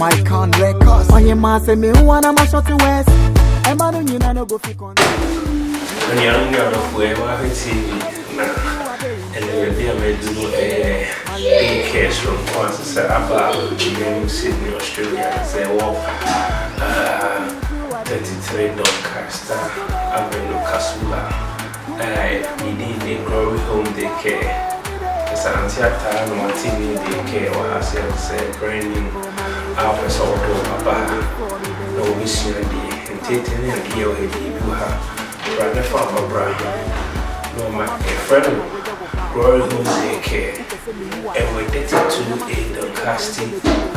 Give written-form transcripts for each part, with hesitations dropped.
My con records. On your man say me who wanna mash up the west. Emma no no go fi con. When you don't get off where I TV and then be a do a case from once say about Sydney, Australia, say walk 33 Doncaster Avenue Casula. We need a Glory Home Daycare. It's an theater, no Martini Daycare, or has a brand new office or no mission and taking and here you have brother from no my friend Glory Home Daycare. And we did it to a Doncaster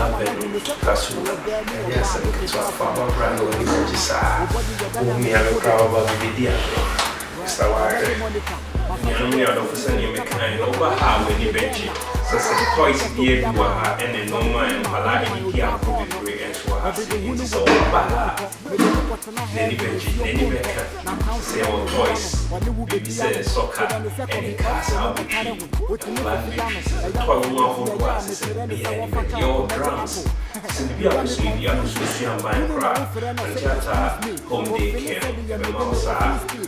Avenue Casula. And yes, I'm going to a farmer brand or the Regissa, whom we have a crowd about the video. Mr. Wire, you know, for sending me kind over how many benches. So, twice a year, you are and then no man, allowing here, probably, and so I see it is all bad. Any benches, any better. Say all twice, baby says soccer, any cars out with you. Like 12 more glasses and be any your drums. So, the other sweet, the other sweet, and buying crap, and theater, home daycare, the mouse,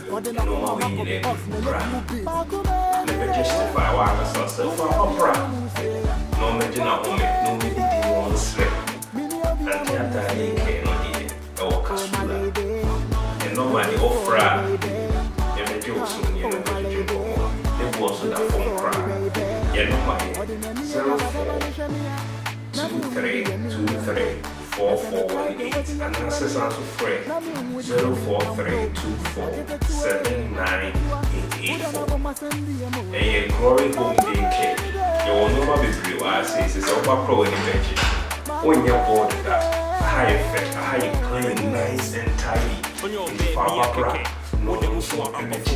no more in it. Never justify why I saw self opera. No medical home, no medical on slip. And theater daycare, no need or casula. And nobody offer every joke soon, you know, they was with a phone cry. You know, my 0423 4418 and access on to free 04324798884. A Glory Home Daycare. You will never be free. I say it's over pro in bench. When you're bored of that, high effect, high clean, nice and tidy. No, and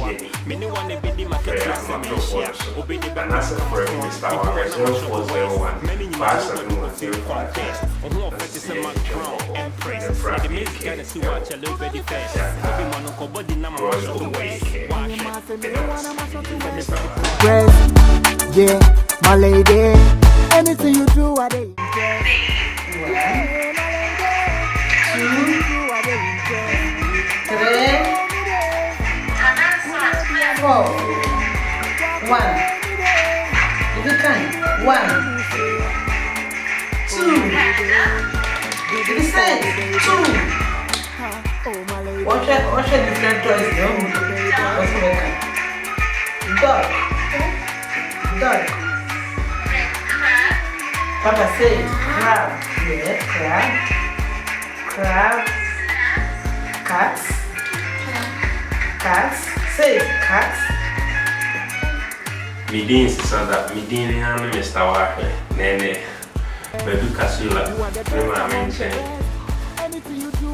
that's a friend, Mr. Wire 0401 57105. That's the yeah, my lady. Anything you do, I do. 4 1 if you can 1 2 if you say 2 watch a different toys dog Papa say crab, yeah, crab cats say cats. Midin Sanda, Midin and Mr. Wire, Nene, Bedu Casula, Nema mention.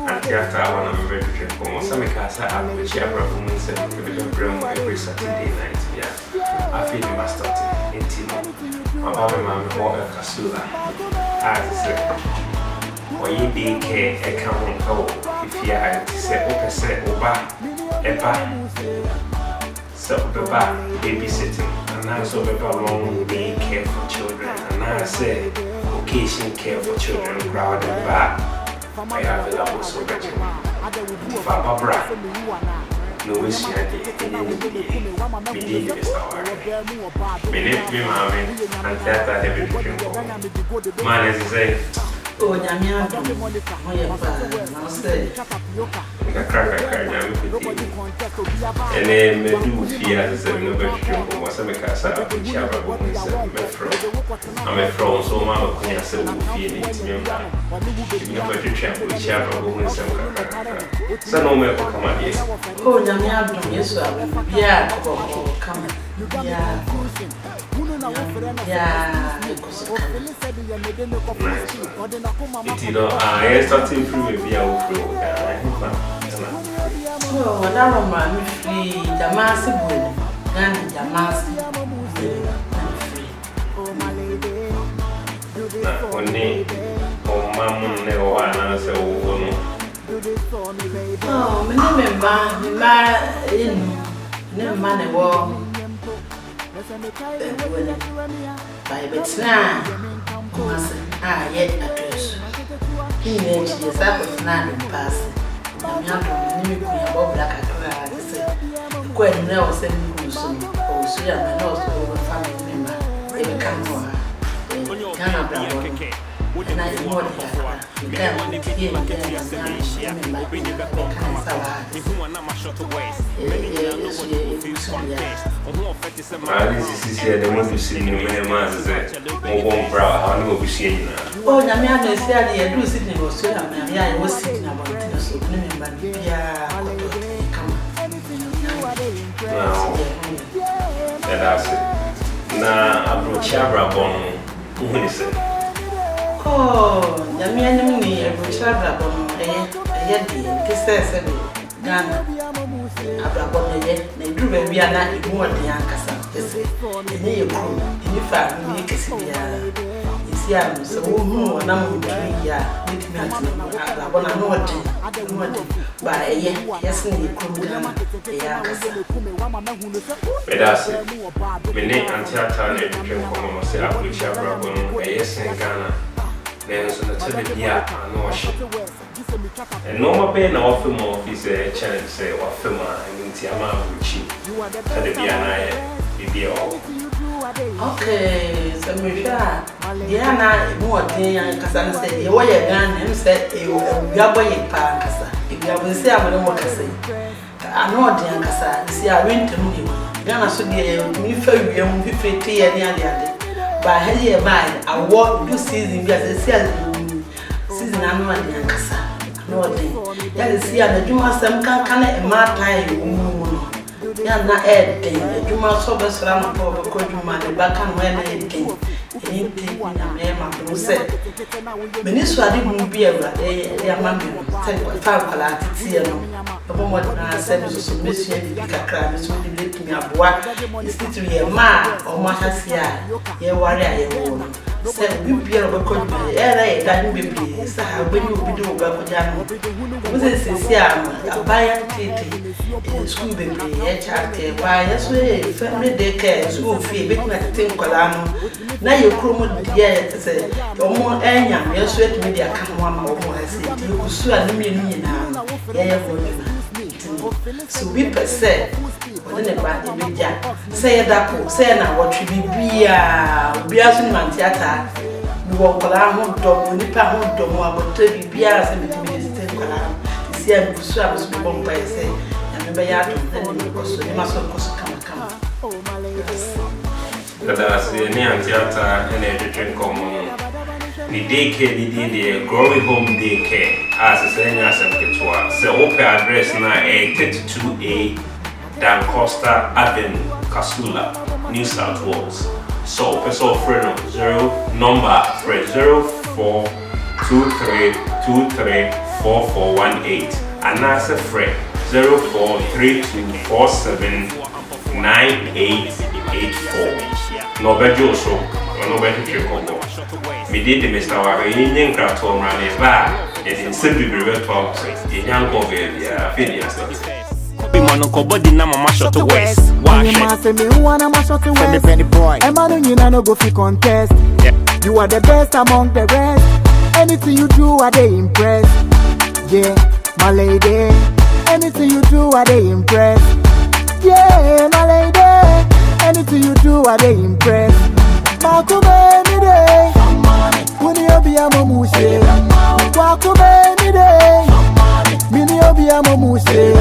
And theater, I want to be very for some casa, I will share performance and every Saturday night. Yeah, I feel you must start in Timo. My mother, my Casula. As I said, or you be care, a count home if you had to say, Eba, so babysitting, and also long day care for children, and I say occasion care for children, crowd and back. I have a lot so much. Barbara, no wish I did this hour. Believe me, mammy, and that I have been man, as I say. Oh, Damian, I'll say. A cracker, and then do fear as a vegetable was a Micasa, which I I'm a frown so much when I said, feeling it. You never to check which I have a woman. So, no matter come on, yes. Oh, Damian, yes, yeah, come. Yeah, I started through oh, that one, free, the massive wood, and the massive free. Oh, Mamma, never one answer. Oh, never man, war. By Betsna, yet address. Yes, I was not in passing. I'm not going to black at quite now sending you soon. Oh, so I'm not over family member. They become more. Canada, and I know that you can't hear me. The one you see in the man is brow. I know we see it now. Oh, Namia said, I do sit in Australia. I was sitting about it, so remember, come. And that's it. Now, I brought Chabra Bon. Who is it? Oh, Namia, me, I brought Chabra Bon, yet this says Ghana. Abrabon, they do very not more than Yankasa. The name of the family is here. So, who I'm here, with me at Abrabon, by a yes, in the Kumana, the Yankasa. But that's it. My name until I turn it to come say I put Chabra, yes, in Ghana. Then so the television, I know shit. And no more pain or film office challenge say or film and Tiama Gucci. Television, okay, so Misha, Diana, more day, and Cassan said, you were a gun and said, you are boy in Pancasa. If you have been say, I don't want to say. I know Diana Cassa, see, I went to me. Ghana should be me for you, 50 and the other. But here, by I walk this season, because I season, I'm not Diana Cassa. No, that is here, the Juma some can a mad time. Yana editing, you must so best ram over Kojuma, the back and when anything, anything, and a man who said, Minister didn't be a man, 10.5 calatis here. The moment I said, Mrs. Mission, the crab is really making me a boy. It's to be a man or Mahasia, ye warrior, ye woman. Said, we be a record, that be when you do Gabajano. This is here, a buyer school baby, why, yes, we family daycare, school fee, big like Tim Colano. Now you chrome, yeah, to say, or more anya, your sweat media come one or more. I said, you could sue a million now. Yeah, so we per se, when a bad media say that, say now what should be a Biasun Mantiata. We walk around dog, Nipa dog, about 30 Bias and between the Colano. See, I'm Swabs born by say. That's the name theater and editing common. The daycare, the growing home daycare, as a senior as a Ketua. So, open address now 32A Dan Costa Avenue, Casula, New South Wales. So, person friend 0 number 0423234418 and that's a friend. 0432479884. Nobejo so, Nobejo Chicogo. Me did the Mr. Warren Craton running back, and simply prevent talks in young Covia, Phineas. Be Monaco body na mama shot to west. Why you must say me who wanna mash up the west? Penny boy. Emmanuel, you no go fi contest. You are the best among the rest. Anything you do, I they impress. Yeah, my lady. Anything you do, I they impress. Yeah, my lady. Anything you do, I they impress. Makume mi de, muni obi amomuse. Makume mi de, muni obi amomuse.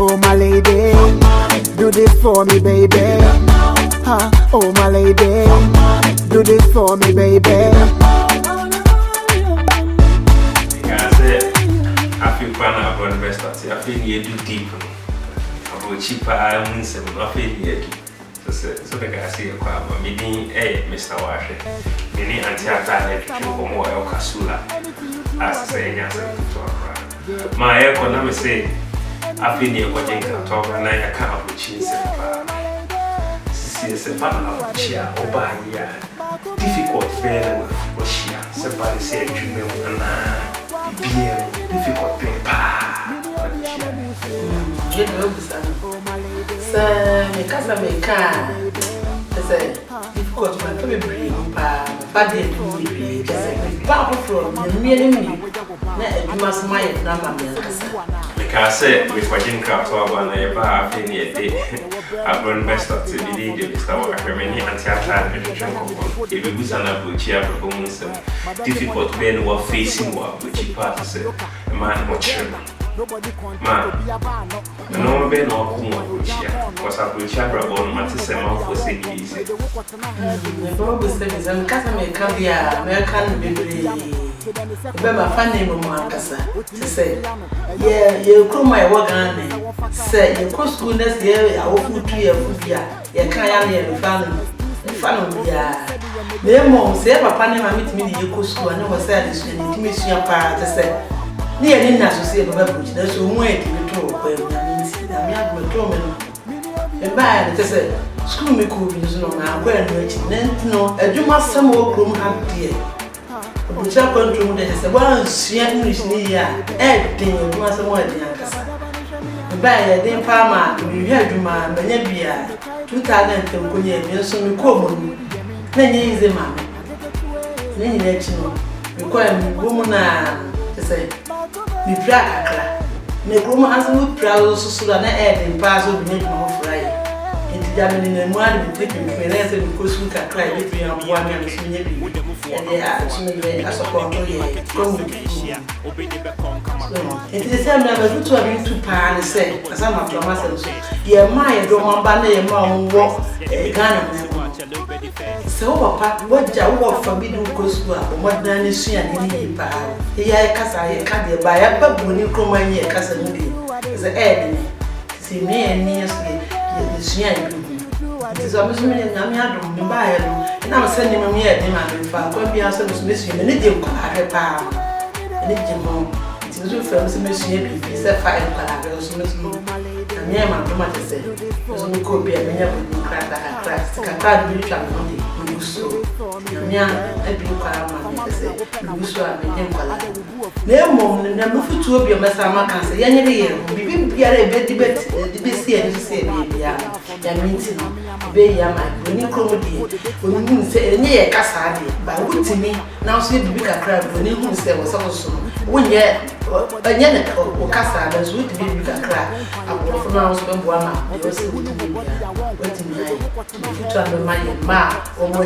Oh my lady, do this for me, baby. Huh? Oh my lady, do this for me, baby. I feel fun about investors. I feel you do deep. About cheaper, I win some. I feel you. So the guy say, "I'm meeting Mr. Washer. Meaning until I started to go more El Casula." As saying, "Yes, I'm to my economy say, I feel you going to talk and I can't have cheese. See, it's a fan of cheer or buy here. Difficult better with Russia. Somebody said, you know, difficult paper. Sir, because I may can. I say, difficult man to be bring pa papa de bi ba for me na adwuma sama ye na ma me kasa because we watching craft over na e ba afi ni e de abron best of the video this our academy anti-attack education component e be busana buchi performance difficult when we facing what which part is man watching man no be no kuma buchi because buchi abron man say man for say easy the problem is that kasa me ka bia American baby Bema fane mo akasa say ye kroma e wogane say ye ko school next year awofu 2 year fu bia ye kan ya na ye fano bia me mo say papa ne ma mitimi ne ye ko school na wo say ade so ne timi sua pa te say ne ye ni na so say baba buji na so mu e timi to ko e na minti na me agbo to me no e ba te say school me ko bi so no na akwa no echi ne no adwuma sam wo krom ha die Ucha control de se ba sia English ni ya din adwuma se mo adin akasa ba ya din farmer bi hwe adwuma banya bia 2010 konye bi so mi ko mo na nye ize ma me ni na chi no mi ko mi go mu na se mi pra akra me go mu aso mu pra so so na din pa so bi na mo fry Jamini na mu ade bi take me na se mi ko su ka cry bi fi am wa me so nye bi e a tumi be asoport ye community it is say na ba tutu abi tu pa ne se asa ma to ma se so ye ma ye do ma ba na ye ma wo Ghana na se o papa wajja wo fa bi du ko su a mo dan ne su ya ni pa ye kasa ye ka de ba ya ba bu ni kroma ye kasa ni bi se ni si me ni so ye su ya ni so I'm assuming I'm not doing buy it. And I'm sending me a demand for Columbia service mission and it didn't come out of power. And it didn't home. It was a firm's mission, it's a fire collaboration. And yeah, my tomato said, there's no copy of many of the crack that I cracked. I can't be traveling. So, young, I do caraman, say, Lusso, I made him collide. No more than number 2 of your Massama can say, any year, be a bed debate, the BC and say, that means be my when you come when you say, near Cassadi, but would to me now see the bigger crowd when you say was also when yet a yen or Cassa, as would be bigger crowd. I will pronounce when one, they also would be waiting to my ma or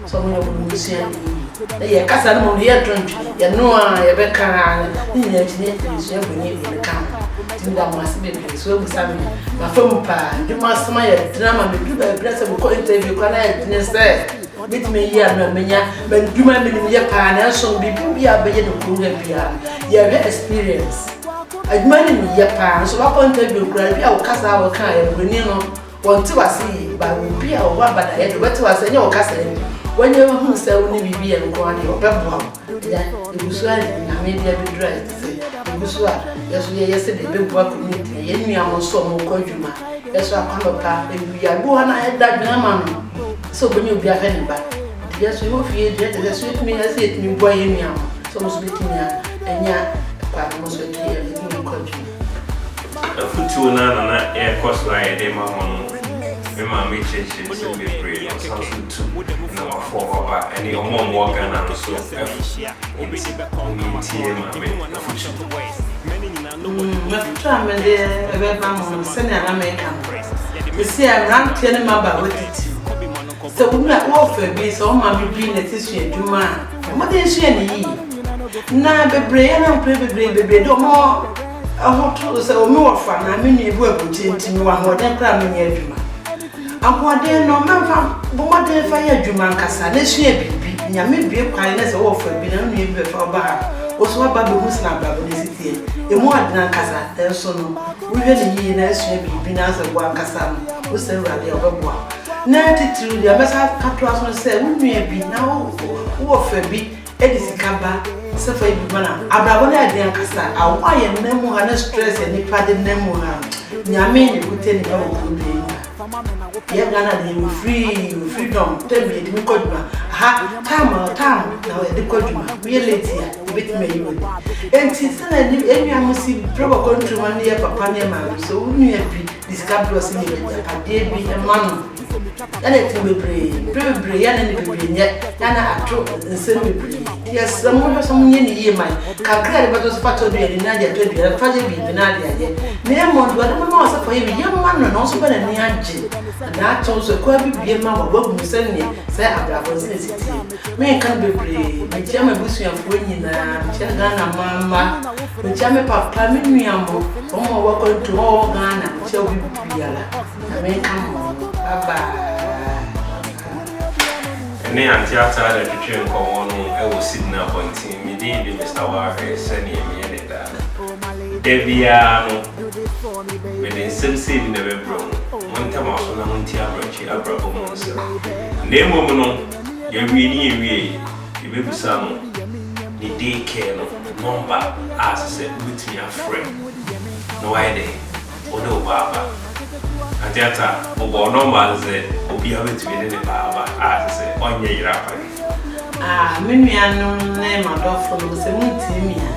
someone will see a Casa on the air drink, you know, I ever can in camp. That must be so my phone pa, you must smile, drama, be do a blessed interview, can I say? With me here, no mania, but do my million pan, and so be a bay of Kuga. You have experience. Admiring me, your pan, so I want to be grab our Casa our kind, when you know, want to see, but will be our one, but I had to us and your cousin. When you who say only be and go on your pebble, it was well, I made every dress. Yesterday, big work community, and me almost so more conjumer. That's why I come up and we are going ahead that mamma. So when you be a penny back, yes, we will fear that sweet me as it me boy in me. So must be me and ya, quite almost a clear little country. A foot to none air cost like a day, mamma. My mammy changes will be brave or something too. No, 4 and your mom walk and so try me there, a sending an American. You see, I ran telling my about it. So we not offer be so mammy being a tissue, you man. What is she any? Now, be brave and baby, don't more. I want to say more fun. I mean, you work with me one more than cramming your Akwade no memfa bomade fa ya adwuma nkasa na sua bibi nya me bie kwan na se wo fa bi na no be fa ba ha wo so ba be husna ba bo sitie emu adna nkasa enso no wo hwe ne yi na sua bibi na se bo nkasa no wo se wrade ya obeboa na titru ya besa kato aso se wo nua bi na wo fa bi edisika ba se fa bi bana abrabo na adna nkasa awa ye na mu ha na stress ni pade na mu ha nya me ni kuteni ba wo bi yeah, Ghana, they freedom. Tell me, the Kodma. Time, now the Kodma. We are late here, a bit maybe. And since I must see proper countryman near Papa near man, so we may be discovered was in a day be a man. and it's bebree, and bebree yet, and I told the same bebree. Yes, someone in the year, my Calcutta, but was fat of the Nadia to the Faji, the Nadia. Near Mont, whatever was for him, young man, and also better than Yanji. And that also quite be a man of what we send me, say, I was in the city. Me can be brave, my German bushing of winning, Chagana mamma, with Jammy Papa, Miniamo, or welcome to all Ghana, shall be Piala. I may come on. Bye. Ne antiata da twetwe nkomo no e wo signal point mi dey bi Mr. Wahwe sani emi ne da devia no me den semse bi na bebro monta ma so na monti abrochi abrabo mo so ne mom no ye wi ni ewie e be bisa no ni dey care no number as say with me a friend no why dey odo baba antiata obo number ze obi a with me ne baba as say onye yira pa me nuanom na madofo no se muntimia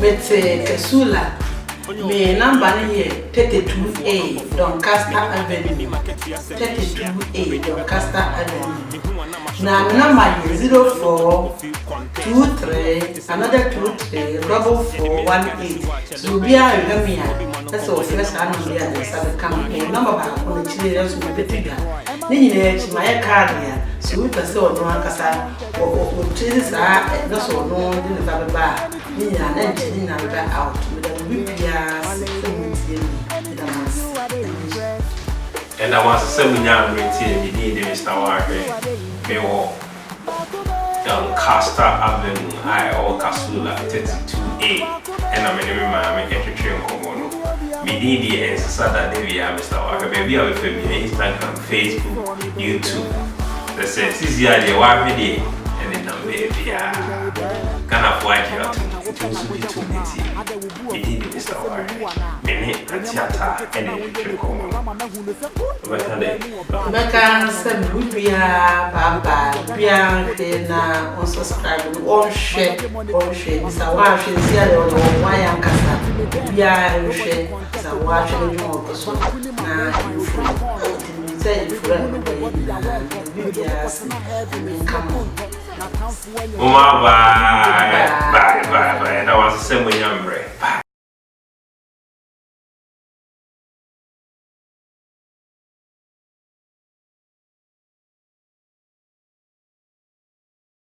mete Kesula me number here 32A Doncaster Avenue 32A Doncaster Avenue na number 0423 another 23 4418 so be a remember that's all first and the second come number ba ko chile so be tiga ni nyine chi my card ya so we person no akasa o chile sa no so no ni na ba ni nyina na chi na ba out me da bi bia and I was a 7-year routine in Mr. Wahwe. Me wo Doncaster Avenue, I Kasula 32A. And I'm in my ethical common. Me did the answer that they are Mr. Wahwe. Baby, I will film me Instagram, Facebook, YouTube. They say, this is the Wahwe day. And then I'm baby. Can I watch you to be too busy? Me did Mr. Wahwe. Me theater and ethical common. Meka send we baba bia na on subscribe on share bisa wa share sia le on wa ya nkasa bia share sa wa share ni mo so na ifu say ifu na bia come Mama bye that was the same way I'm